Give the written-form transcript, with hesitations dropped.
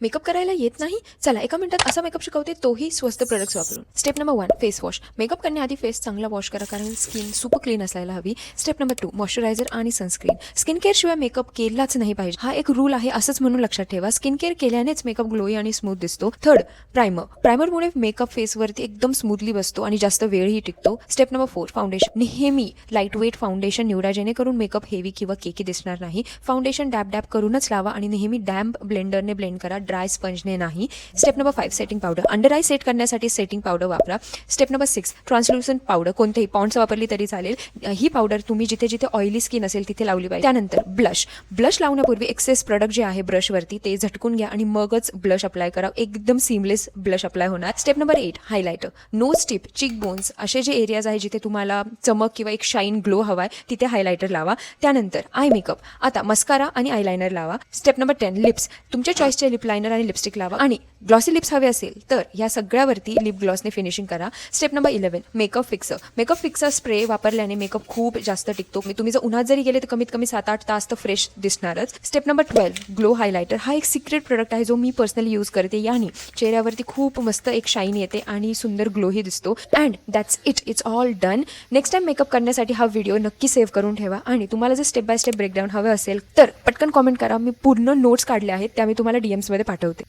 Makeup करायला येत नाही? चला एका मिनिटात असा मेकअप शिकवते, तोही स्वस्त प्रोडक्ट्स वापरून. Step number 1, face wash. Makeup करण्याआधी फेस चांगला वॉश करा, कारण स्किन सुपर क्लीन असायला हवी. स्टेप नंबर 2, मॉइश्चरायझर आणि सनस्क्रीन. स्किन केअर शिवाय मेकअप केलाच नाही पाहिजे, हा एक रूल आहे, असंच म्हणून लक्षात ठेवा. स्किन केअर केल्यानेच मेकअप ग्लोई आणि स्मूथ दिसतो. Third, primer. प्रायमरमुळे मेकअप फेसवरती एकदम स्मूथली बसतो आणि जास्त वेळही टिकतो. Step number 4, foundation. नेहमी लाईट वेट फाउंडेशन निवडा, जेणेकरून मेकअप हेवी किंवा केकी दिसणार नाही. फाउंडेशन डॅब डॅब करूनच लावा आणि नेहमी डॅम्प ब्लेंडरने ब्लेंड करा, ड्राय स्पंजने नाही. Step number 5, setting powder. Under eye set करण्यासाठी सेटिंग पावडर वापरा. Step number 6, translucent powder. कोणतेही पॉन्ड्स वापरली तरी चालेल. ही पावडर तुम्ही जिथे जिथे ऑइली स्किन असेल तिथे लावली पाहिजे. त्यानंतर ब्लश. ब्लश लावण्यापूर्वी एक्सेस प्रोडक्ट जे आहे ब्रशवरती ते झटकून घ्या आणि मगच ब्लश अप्लाय करा. एकदम सीमलेस ब्लश अप्लाय होणार. Step number 8, highlighter. Nose tip, cheek bones असे जे एरियाज आहे जिथे तुम्हाला चमक किंवा एक शाईन ग्लो हवाय तिथे हायलायटर लावा. त्यानंतर आय मेकअप. आता मस्कारा आणि आयलायनर लावा. Step number 10, lips. तुमच्या चॉईसचे लिप लायनर आणि लिपस्टिक लावा. आणि ग्लॉसी लिप्स हवे असेल तर या सगळ्यावरती लिप ग्लॉसने फिनिशिंग करा. Step number 11, makeup fixer. Makeup fixer spray वापरल्याने मेकअप खूप जास्त टिकतो. तुम्ही जर उन्हात जरी गेले तर कमीत कमी 7-8 तास तर फ्रेश दिसणारच. Step number 12, glow highlighter. हा एक सिक्रेट प्रोडक्ट आहे जो मी पर्सनली यूज करते. याने चेहऱ्यावरती खूप मस्त एक शाईन येते आणि सुंदर ग्लोही दिसतो. And that's it's all done. Next time makeup करण्यासाठी हा व्हिडिओ नक्की सेव्ह करून ठेवा. आणि तुम्हाला जर स्टेप बाय स्टेप ब्रेकडाऊन हवे असेल तर पटकन कॉमेंट करा. मी पूर्ण नोट्स काढले आहेत, त्या मी तुम्हाला DMsमध्ये पाठवते.